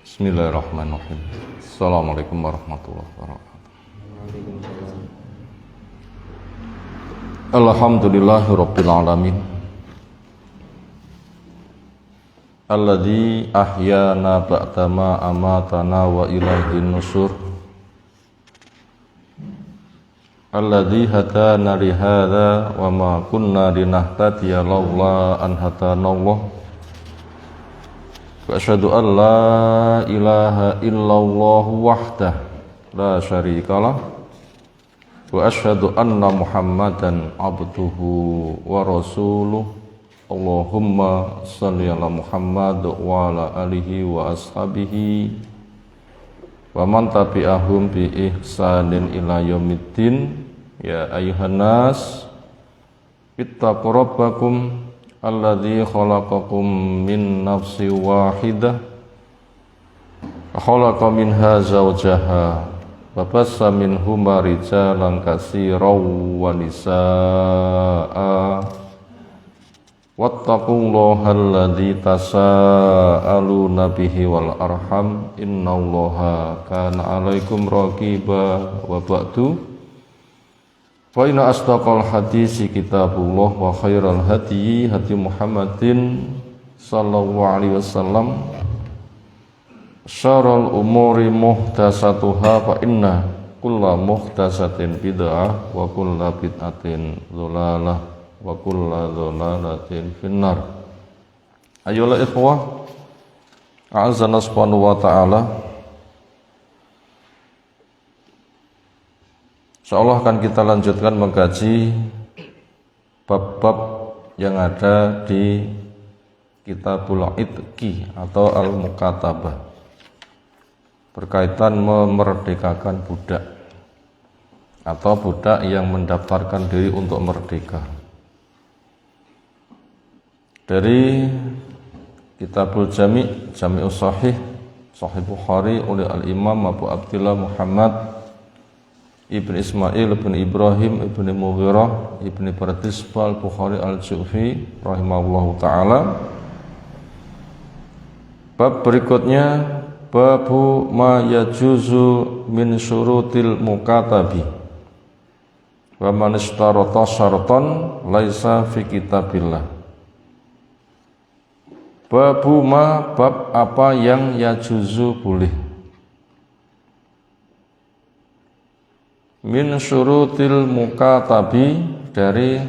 Bismillahirrahmanirrahim. Assalamualaikum warahmatullahi wabarakatuh. Alhamdulillahirabbil alamin. Alladzi ahyana ba'dama amatana wa ilaihin nusur. Alladzi hadana li hadza wa ma kunna linahtadiya laula an hadanallah. Wa asyhadu an la ilaha illallah wahdah la syarikalah wa asyhadu anna Muhammadan abduhu wa rasuluh. Allahumma shalli ala Muhammad wa ala alihi wa ashabihi wa man tabi'ahum bi ihsanin ila yaumiddin. Ya ayyuhan nas ittaqu rabbakum alladzi khalaqakum min nafsin wahidah wa khalaqa minha zawjaha wa bassa minhuma rijalan katsiran wa nisaa'a wattaqullaha alladzi tasaaluna bihi wal arham innallaha kana 'alaikum raqiba. Wa ba'du, fa inna asdaqal hadisi kitabullah wa khairal hadyi hadi Muhammadin sallallahu alaihi wasallam. Syarrul umuri muhdatsatuha fa inna kulla muhdatsatin bid'ah wa kulla bid'atin dhalalah wa kulla dhalalatin finnar. Ayolah ikhwah, a'azzana subhanahu wa ta'ala. Insyaallah akan kita lanjutkan mengkaji bab-bab yang ada di Kitabul Idqi atau Al-Mukatabah berkaitan memerdekakan budak atau budak yang mendaftarkan diri untuk merdeka. Dari Kitabul Jami'us Sahih Bukhari oleh Al-Imam Abu Abdillah Muhammad Ibn Ismail Ibn Ibrahim Ibn Mughirah Ibn Bardisbah Al-Bukhari Al-Ju'fi rahimahullahu ta'ala. Bab berikutnya, babu ma yajuzu min syurutil mukatabi wa man ishtarata syartan laisa fi kitabillah. Babu ma, bab apa yang yajuzu boleh, min syurutil mukatabi, dari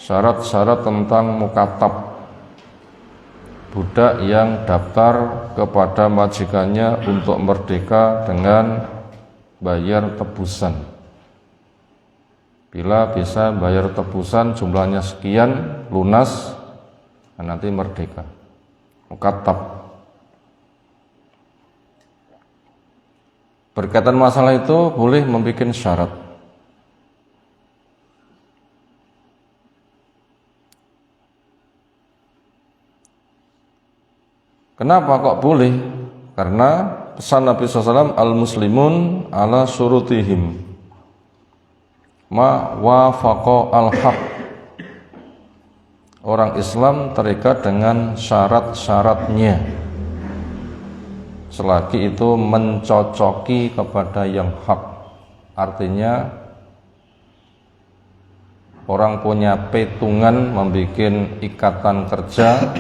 syarat-syarat tentang mukatab, budak yang daftar kepada majikannya untuk merdeka dengan bayar tebusan. Bila bisa bayar tebusan jumlahnya sekian lunas, nanti merdeka, mukatab. Berkaitan masalah itu boleh membuat syarat. Kenapa kok boleh? Karena pesan Nabi SAW, al-muslimun ala syurutihim ma wafaqa al-haq. Orang Islam terikat dengan syarat-syaratnya selagi itu mencocoki kepada yang hak. Artinya orang punya petungan membuat ikatan kerja,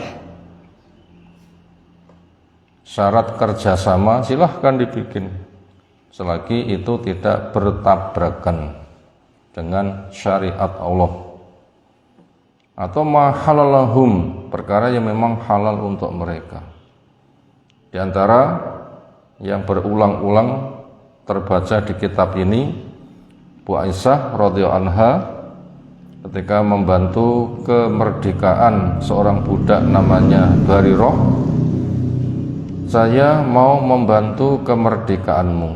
syarat kerjasama, silahkan dibikin selagi itu tidak bertabrakan dengan syariat Allah atau mahalalahum, perkara yang memang halal untuk mereka. Di antara yang berulang-ulang terbaca di kitab ini, Bu Aisyah radhiyallahu anha ketika membantu kemerdekaan seorang budak namanya Barirah, saya mau membantu kemerdekaanmu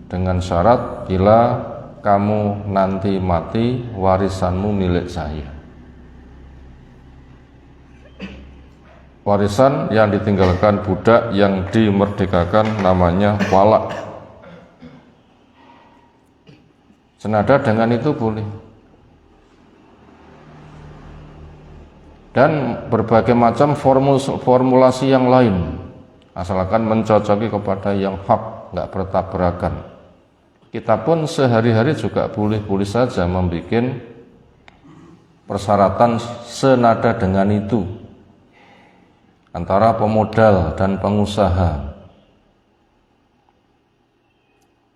dengan syarat bila kamu nanti mati warisanmu milik saya. Warisan yang ditinggalkan budak yang dimerdekakan namanya wala. Senada dengan itu boleh. dan berbagai macam formulasi yang lain, asalkan mencocoki kepada yang hak, nggak bertabrakan. Kita pun sehari-hari juga boleh-boleh saja membuat persyaratan senada dengan itu antara pemodal dan pengusaha.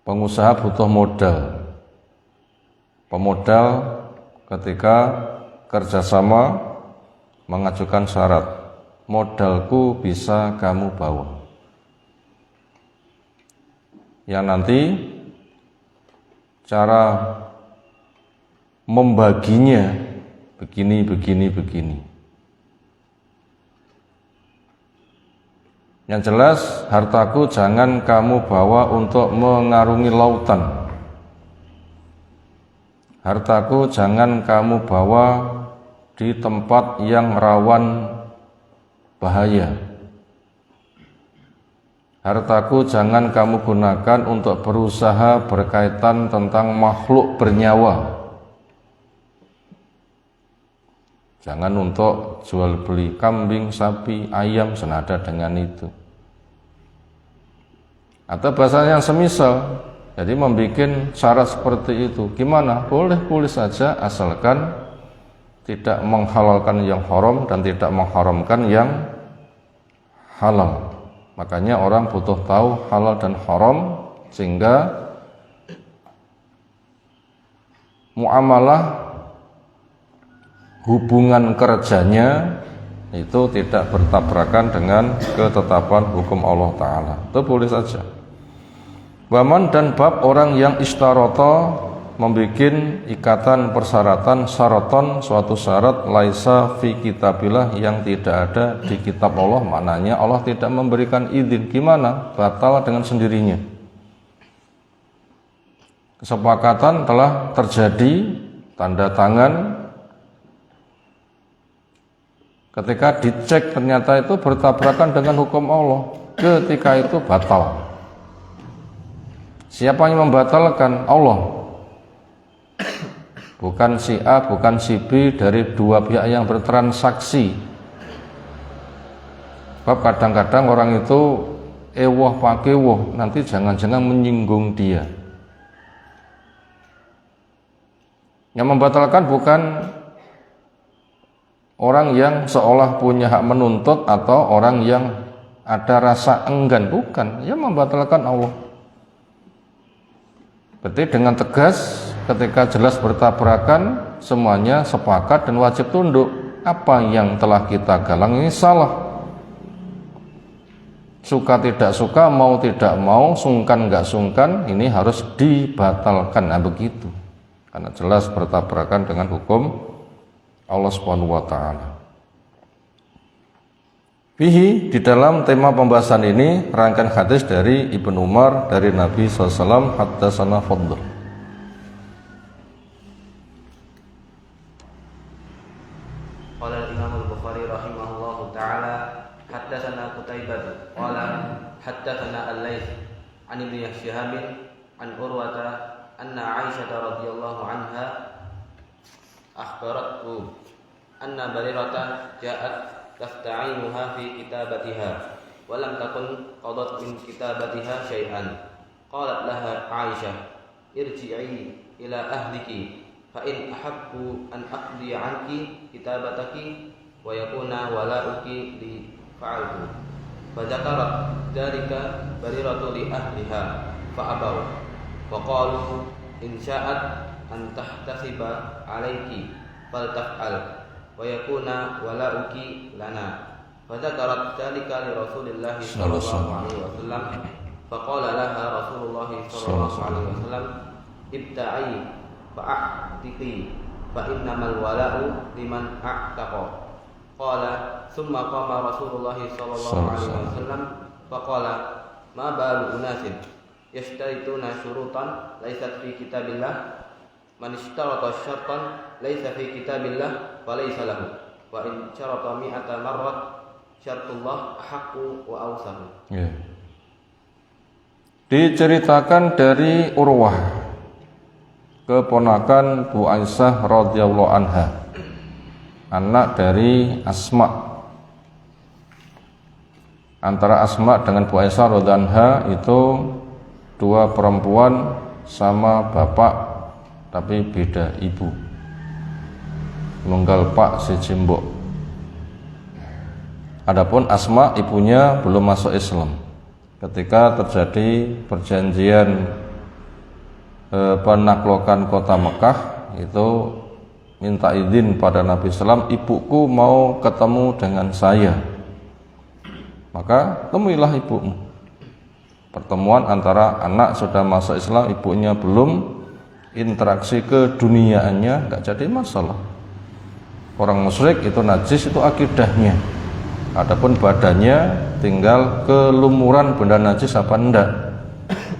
Pengusaha butuh modal. Pemodal ketika kerjasama mengajukan syarat, modalku bisa kamu bawa. Yang nanti cara membaginya begini. Yang jelas, hartaku jangan kamu bawa untuk mengarungi lautan. Hartaku jangan kamu bawa di tempat yang rawan bahaya. Hartaku jangan kamu gunakan untuk berusaha berkaitan tentang makhluk bernyawa. Jangan untuk jual beli kambing, sapi, ayam senada dengan itu. Atau bahasa yang semisal, jadi membuat syarat seperti itu. Gimana? Boleh saja, asalkan tidak menghalalkan yang haram dan tidak mengharamkan yang halal. Makanya orang butuh tahu halal dan haram, sehingga muamalah hubungan kerjanya itu tidak bertabrakan dengan ketetapan hukum Allah Ta'ala. Itu boleh saja. Waman dan bab orang yang istarata membuat ikatan persyaratan syaraton suatu syarat laisa fi kitabillah yang tidak ada di kitab Allah, maknanya Allah tidak memberikan izin. Gimana? Batal dengan sendirinya. Kesepakatan telah terjadi, tanda tangan, ketika dicek ternyata itu bertabrakan dengan hukum Allah, ketika itu batal. Siapa yang membatalkan? Allah. Bukan si A, bukan si B dari dua pihak yang bertransaksi. Sebab kadang-kadang orang itu ewoh pakewoh, nanti jangan-jangan menyinggung dia. Yang membatalkan bukan orang yang seolah punya hak menuntut atau orang yang ada rasa enggan, bukan. Yang membatalkan Allah. Berarti dengan tegas ketika jelas bertabrakan, semuanya sepakat dan wajib tunduk. Apa yang telah kita galang ini salah. Suka tidak suka, mau tidak mau, sungkan nggak sungkan, ini harus dibatalkan. Nah begitu. Karena jelas bertabrakan dengan hukum Allah Subhanahu wa taala. Fihi, di dalam tema pembahasan ini rangkaian hadis dari Ibnu Umar dari Nabi SAW, haddatsana Fadl. Qala al-Imam al-Bukhari rahimahullahu taala haddatsana Qutaibah qala haddatsana Al-Laits an Ibnu Syihab an Urwata anna Aisyah radhiyallahu anha akhbarathu anna Barirata ja'at tasta'inuha fi kitabatiha wa lam takun qadat min kitabatiha syai'an. Qalat laha Aisyah irji'i ila ahliki fa in ahabbu an aqdi 'anki kitabataki wa yakuna wala'uki li fa'altu. Fa dzakarat dzalika Bariratu li ahliha fa abaw wa qalu in sya'at an tahtasiba 'alaiki fal taf'al wa yakuna wala'uki lana. Fadzakarat dzalika li Rasulillah sallallahu alaihi wasallam faqala laha Rasulullah sallallahu alaihi wasallam ibta'i fa'atiqi fa innamal wala'u liman a'taqa. Qala thumma qama Rasulullah sallallahu alaihi wasallam faqala ma balu unasin yashtarituna syurutan laysat fi kitabillah man ishtarata syartan laisa fi kitabillah falaysa lahu wa in syarata mi'ata marrat syartullah haqqu wa awsahu. Diceritakan dari Urwah, keponakan Bu Aisyah radhiyallahu anha. anak dari Asma. Antara Asma dengan Bu Aisyah radhiyallahu anha itu dua perempuan sama bapak tapi beda ibu. Nunggal pak siji mbok. Adapun Asma ibunya belum masuk Islam. Ketika terjadi perjanjian penaklukan kota Mekah, itu minta izin pada Nabi SAW, ibuku mau ketemu dengan saya. Maka temuilah ibumu. Pertemuan antara anak sudah masuk Islam, ibunya belum, interaksi keduniaannya nggak jadi masalah. Orang musyrik itu najis, itu akidahnya. Adapun badannya tinggal kelumuran benda najis apa enggak.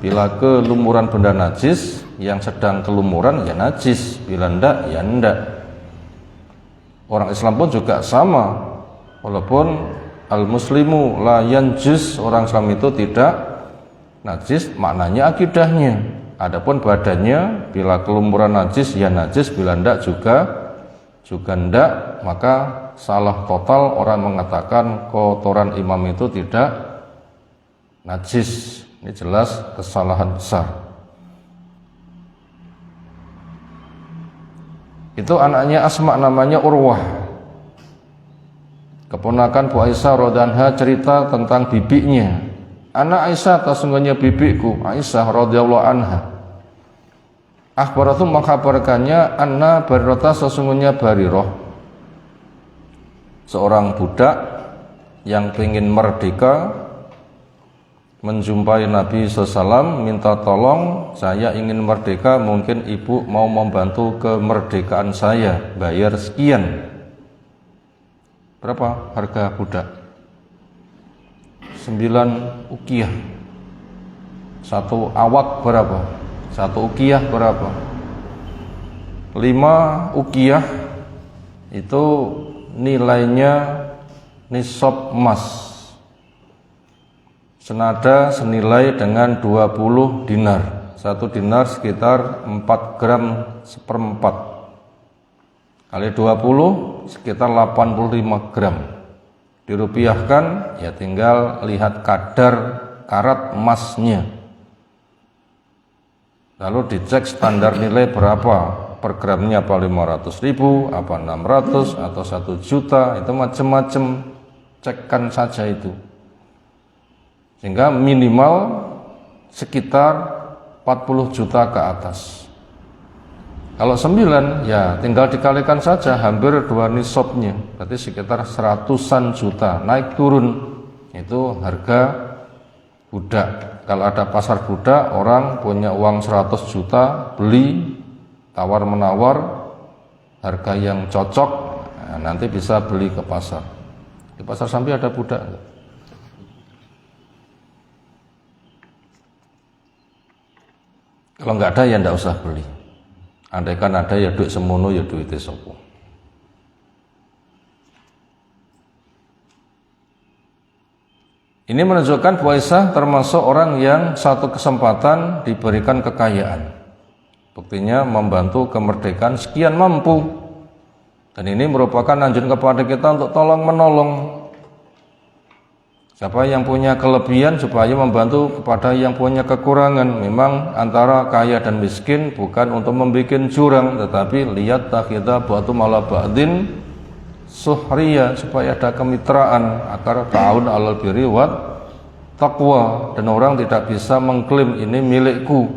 Bila kelumuran benda najis, yang sedang kelumuran ya najis, bila enggak ya enggak. Orang Islam pun juga sama. Walaupun al-muslimu la yanjus, orang Islam itu tidak najis, maknanya akidahnya. Adapun badannya, bila kelumuran najis ya najis, bila enggak juga enggak. Maka salah total orang mengatakan kotoran imam itu tidak najis. Ini jelas kesalahan besar. Itu anaknya Asma, namanya Urwah, keponakan Bu Aisyah radhiyallahu anha, cerita tentang bibinya. Anak Aisyah, sesungguhnya bibiku Aisyah radhiyallahu anha. Akhbaratu mengkabarkannya, anna Barirah, sesungguhnya Barirah, seorang budak yang ingin merdeka, menjumpai Nabi SAW, minta tolong, saya ingin merdeka, mungkin ibu mau membantu kemerdekaan saya, bayar sekian. Berapa harga budak? 9 ukiyah. Satu awak berapa? Satu ukiyah berapa? 5 ukiyah itu nilainya nisab emas, senada senilai dengan 20 dinar. 1 dinar sekitar 4 gram seperempat, kali 20 sekitar 85 gram. Dirupiahkan ya tinggal lihat kadar karat emasnya, lalu dicek standar nilai berapa per gramnya, apa 500.000, apa 600, atau 1 juta, itu macam-macam, cekkan saja itu. Sehingga minimal sekitar 40 juta ke atas. Kalau 9 ya tinggal dikalikan saja, hampir 2 nisabnya, berarti sekitar 100-an juta, naik turun itu harga budak. Kalau ada pasar budak, orang punya uang 100 juta, beli tawar menawar, harga yang cocok, nah, nanti bisa beli ke pasar. Di pasar Sambi ada budak. Kalau nggak ada ya nggak usah beli. Andaikan ada ya duit semono ya duitnya sopo. Ini menunjukkan Bu Aisyah termasuk orang yang satu kesempatan diberikan kekayaan. Buktinya membantu kemerdekaan sekian mampu. Dan ini merupakan anjuran kepada kita untuk tolong menolong. Siapa yang punya kelebihan supaya membantu kepada yang punya kekurangan. Memang antara kaya dan miskin bukan untuk membuat jurang, tetapi lihat takhidha ba'dum ala ba'din suhriya, supaya ada kemitraan, agar ta'awun 'alal birri wat taqwa, dan orang tidak bisa mengklaim ini milikku.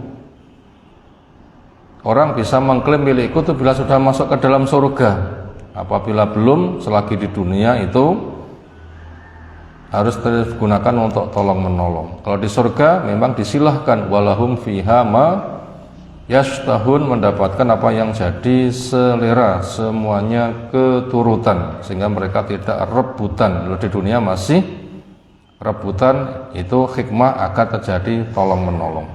Orang bisa mengklaim milikku itu bila sudah masuk ke dalam surga. Apabila belum, selagi di dunia itu harus digunakan untuk tolong menolong. Kalau di surga memang disilahkan, walahum fiha ma yashtahun, mendapatkan apa yang jadi selera, semuanya keturutan, sehingga mereka tidak rebutan. Kalau di dunia masih rebutan, itu hikmah akan terjadi tolong menolong.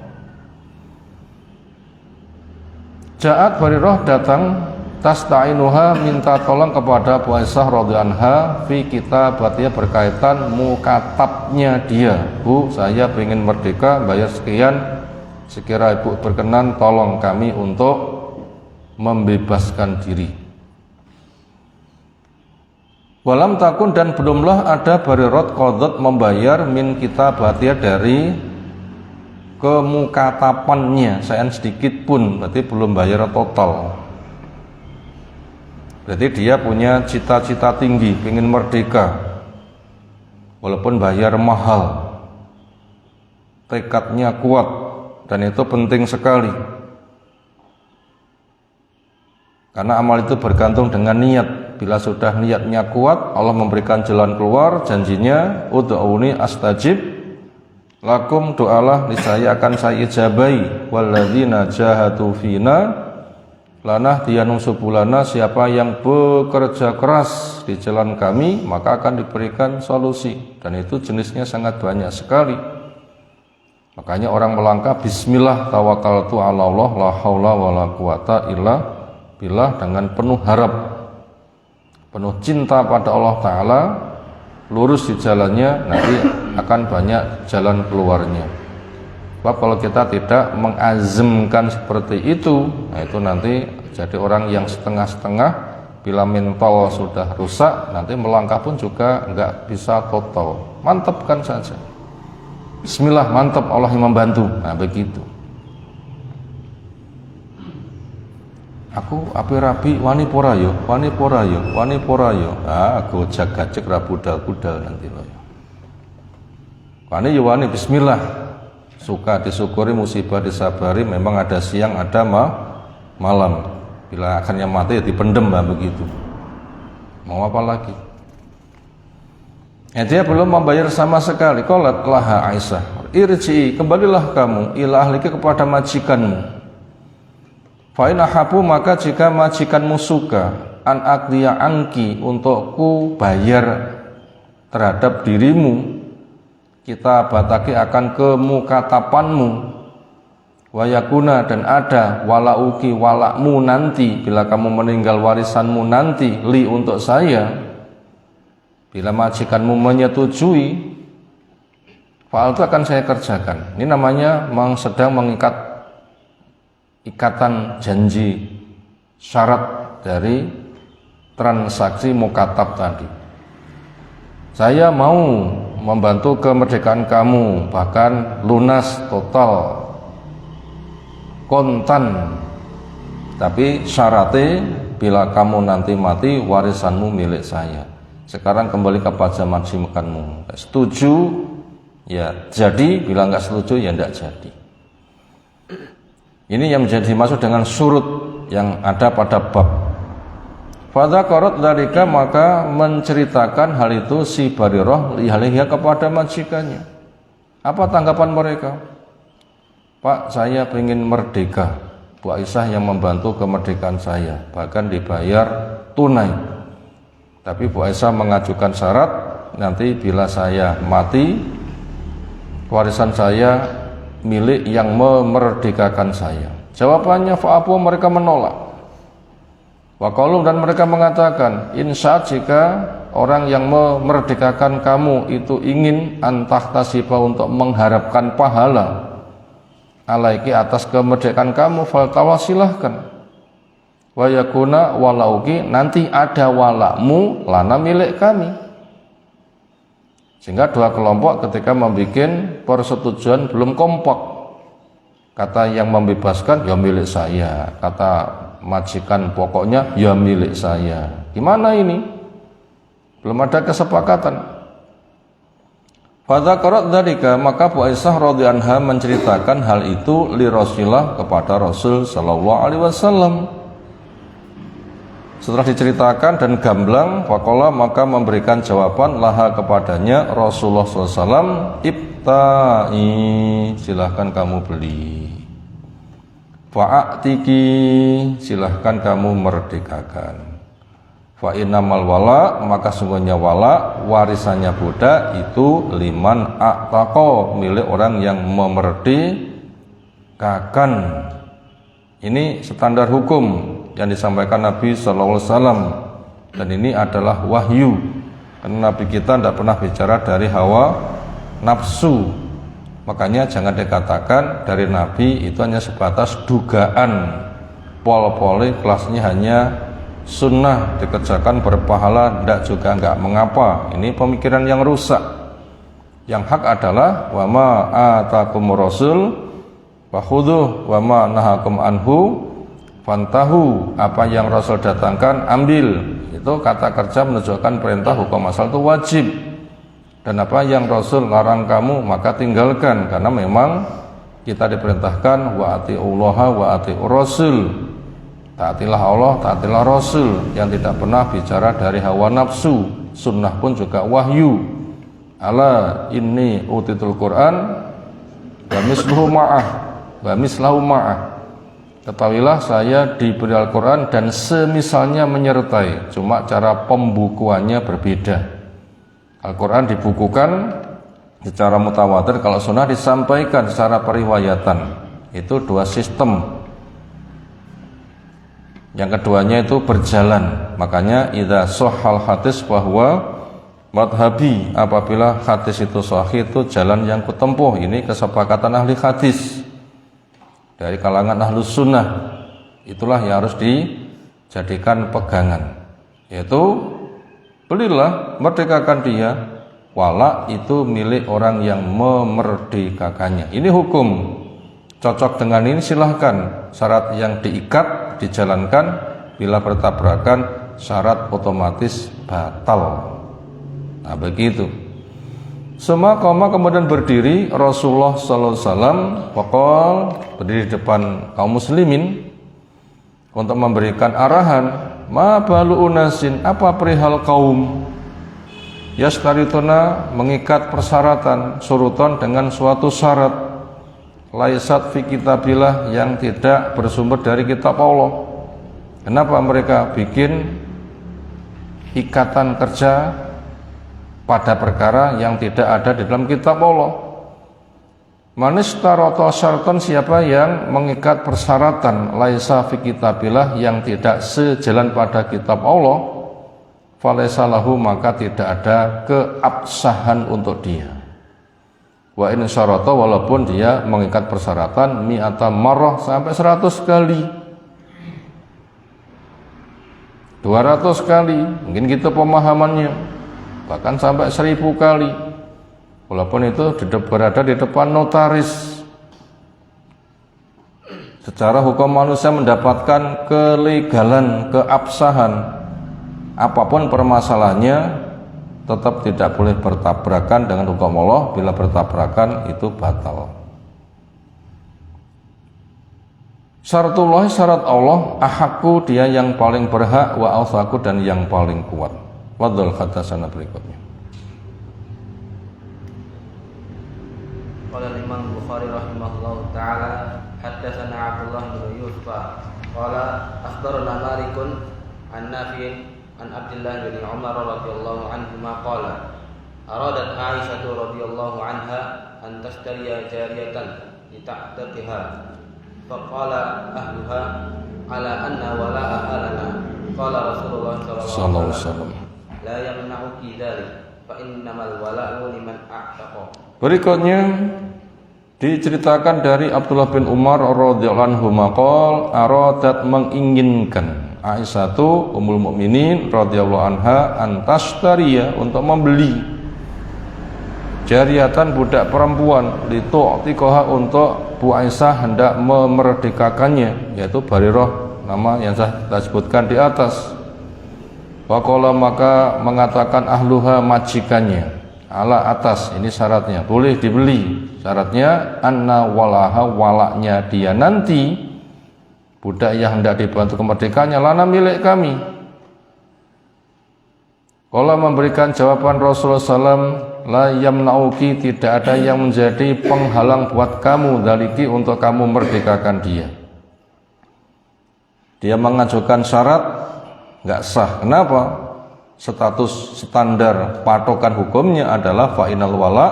Ja'at Barirah datang, tasta'inuha, minta tolong kepada Bu Aisyah radhiyallahu anha fi kitabatnya, berkaitan mukatabnya dia. Bu, saya ingin merdeka, bayar sekian, sekira ibu berkenan tolong kami untuk membebaskan diri. Walam takun dan belumlah ada barirat qadot membayar min kitabatiha dari kemukatapannya sayan sedikit pun, berarti belum bayar total. Berarti dia punya cita-cita tinggi, ingin merdeka, walaupun bayar mahal, tekadnya kuat, dan itu penting sekali. Karena amal itu bergantung dengan niat. Bila sudah niatnya kuat, Allah memberikan jalan keluar. Janjinya, ud'uni astajib lakum, doalah niscaya akan saya ijabai. Walladzina jahadu fina lanahdiyannahum subulana, siapa yang bekerja keras di jalan kami maka akan diberikan solusi. Dan itu jenisnya sangat banyak sekali. Makanya orang melangkah bismillah tawakkaltu ala Allah la haula wala quwata illa billah, dengan penuh harap, penuh cinta pada Allah Ta'ala, lurus di jalannya, nanti akan banyak jalan keluarnya. Sebab kalau kita tidak mengazamkan seperti itu, nah itu nanti jadi orang yang setengah-setengah. Bila mental sudah rusak, nanti melangkah pun juga nggak bisa total. Mantapkan saja, bismillah, mantap, Allah yang membantu. Nah begitu. Aku api rapi wani pora yo, wani pora yo, wani pora yo. Ah, gojek gajek rabudal-budal nanti loh. Wani yo wani, bismillah. Suka disyukuri, musibah disabari, memang ada siang ada malam. Bila akhirnya mati ya dipendem, begitu. Mau apa lagi? Ya, dia belum membayar sama sekali. Qalat laha Aisyah, irji'i, kembalilah kamu ila ahlika, kepada majikanmu. Fa in ahabu, maka jika majikanmu suka, an aqdiya angki, untukku bayar terhadap dirimu, kita bataki akan kemukatapanmu, wayakuna, dan ada walauki, walakmu nanti, bila kamu meninggal warisanmu nanti, li, untuk saya. Bila majikanmu menyetujui, faal itu akan saya kerjakan. Ini namanya sedang mengikat ikatan janji, syarat dari transaksi mukatab tadi. Saya mau membantu kemerdekaan kamu, bahkan lunas total, kontan, tapi syaratnya bila kamu nanti mati warisanmu milik saya. Sekarang kembali kepada majikanmu. Setuju ya jadi, bila nggak setuju ya nggak jadi. Ini yang menjadi dimaksud dengan surut yang ada pada bab. Fadzakarot dzalika, maka menceritakan hal itu si Barirah lihalihya, kepada majikannya. Apa tanggapan mereka? Pak, saya ingin merdeka. Bu Aisyah yang membantu kemerdekaan saya, bahkan dibayar tunai. Tapi Bu Aisyah mengajukan syarat, nanti bila saya mati, warisan saya milik yang memerdekakan saya. Jawabannya fa'abu, mereka menolak. Waqalu, dan mereka mengatakan, insya jika orang yang memerdekakan kamu itu ingin antahtasibah, untuk mengharapkan pahala alaiki, atas kemerdekaan kamu, faltawa, silahkan. Wa yakuna walauki, nanti ada walakmu lana, milik kami. Sehingga dua kelompok ketika membuat persetujuan belum kompak. Kata yang membebaskan, ya milik saya. Kata majikan pokoknya, ya milik saya. Gimana ini? Belum ada kesepakatan. Fadzakarat dzalika, maka Bu Aisyah radhiyallahu anha menceritakan hal itu li Rasulillah, kepada Rasul sallallahu alaihi wasallam. Setelah diceritakan dan gamblang, faqala, maka memberikan jawaban laha, kepadanya Rasulullah SAW, ibta'i, silahkan kamu beli, fa'atiki, silahkan kamu merdekakan, fa'innamal wala, maka sungguhnya wala, warisannya budak itu liman a'taqo, milik orang yang memerdekakan. Ini standar hukum yang disampaikan Nabi Sallallahu Alaihi Wasallam, dan ini adalah wahyu, karena Nabi kita tidak pernah bicara dari hawa nafsu. Makanya jangan dikatakan dari Nabi itu hanya sebatas dugaan, pol-poli kelasnya hanya sunnah dikerjakan berpahala, tidak juga enggak mengapa. Ini pemikiran yang rusak. Yang hak adalah wa ma atakum rasul fakhudhuh wa ma nahakum anhu fantahu. Apa yang Rasul datangkan ambil. Itu kata kerja menunjukkan perintah, hukum asal itu wajib. Dan apa yang Rasul larang kamu maka tinggalkan, karena memang kita diperintahkan wa atiullaha wa atiur rasul. Taatilah Allah, taatilah Rasul, yang tidak pernah bicara dari hawa nafsu. Sunnah pun juga wahyu. Ala inni utitul Quran wa misluhu ma'ah wa mislahu ma'ah. Ketahuilah saya diberi Al-Quran dan semisalnya menyertai, cuma cara pembukuannya berbeda. Al-Quran dibukukan secara mutawatir, kalau sunnah disampaikan secara periwayatan. Itu dua sistem. Yang keduanya itu berjalan. Makanya idza sahhal hadis bahwa madhabi, apabila hadis itu sahih, itu jalan yang kutempuh. Ini kesepakatan ahli hadis dari kalangan ahlus sunnah. Itulah yang harus dijadikan pegangan, yaitu belilah, merdekakan dia. Wala itu milik orang yang memerdekakannya. Ini hukum. Cocok dengan ini silahkan. Syarat yang diikat dijalankan. Bila bertabrakan, syarat otomatis batal. Nah begitu. Semua koma kemudian berdiri Rasulullah sallallahu alaihi wasallam waqal, berdiri di depan kaum muslimin untuk memberikan arahan. Ma balu unasin, apa perihal kaum yastarituna, mengikat persyaratan, surutan dengan suatu syarat, laisat fi kitabillah, yang tidak bersumber dari kitab Allah. Kenapa mereka bikin ikatan kerja pada perkara yang tidak ada di dalam kitab Allah? Manistarata syaratan, siapa yang mengikat persyaratan laisa fi kitabillah, yang tidak sejalan pada kitab Allah, falaisa lahu, maka tidak ada keabsahan untuk dia. Wa in syarata, walaupun dia mengikat persyaratan mi'ata marrah, sampai 100 kali, 200 kali, mungkin gitu pemahamannya, bahkan sampai 1000 kali, walaupun itu berada di depan notaris. Secara hukum manusia mendapatkan kelegalan, keabsahan, apapun permasalahannya tetap tidak boleh bertabrakan dengan hukum Allah. Bila bertabrakan itu batal. Syaratullah, syarat Allah, ahakku, dia yang paling berhak, wa awsaku, dan yang paling kuat. Wadul hadasana berikutnya. Qala Imam Bukhari rahimahullahu taala, haddatsana Abdullah bin Yusuf qala akhbarana Malikun an Nafi' an Abdullah bin Umar radhiyallahu anhuma qala aradat Aisyah radhiyallahu anha an tashtariya jariyatan lita'taqiha faqala ahluha ala anna wala'aha lana qala Rasulullah sallallahu alaihi wasallam la yamna'uki dzalik fa innamal wala'u liman a'taqa. Berikutnya diceritakan dari Abdullah bin Umar radhiyallahu anhu maqal aradat, menginginkan Aisyah itu Ummul Mukminin radhiyallahu anha antashtariya, untuk membeli jariyatan, budak perempuan, litu'tiqaha, untuk Bu Aisyah hendak memerdekakannya, yaitu Barirah, nama yang saya sebutkan di atas. Waqala, maka mengatakan ahluha, majikannya, ala atas, ini syaratnya boleh dibeli. Syaratnya anna walaha, walaknya dia nanti, budak yang hendak dibantu kemerdekaannya, lana, milik kami. Qala, memberikan jawaban Rasulullah SAW, la yamna'uki, tidak ada yang menjadi penghalang buat kamu, daliki, untuk kamu merdekakan dia. Dia mengajukan syarat, nggak sah. Kenapa? Status standar patokan hukumnya adalah fa'inal wala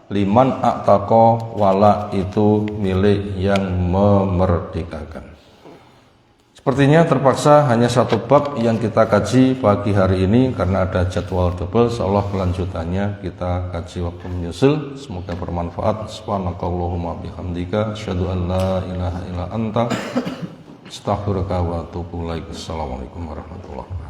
liman a'taqa, wala itu milik yang memerdekakan. Sepertinya terpaksa hanya satu bab yang kita kaji pagi hari ini karena ada jadwal double. Insyaallah kelanjutannya kita kaji waktu menyusul. Semoga bermanfaat. Subhanakallahumma bihamdika asyhadu an la ilaha illa anta Astaghfiruka wa atubu ilaik. Assalamualaikum warahmatullahi wabarakatuh.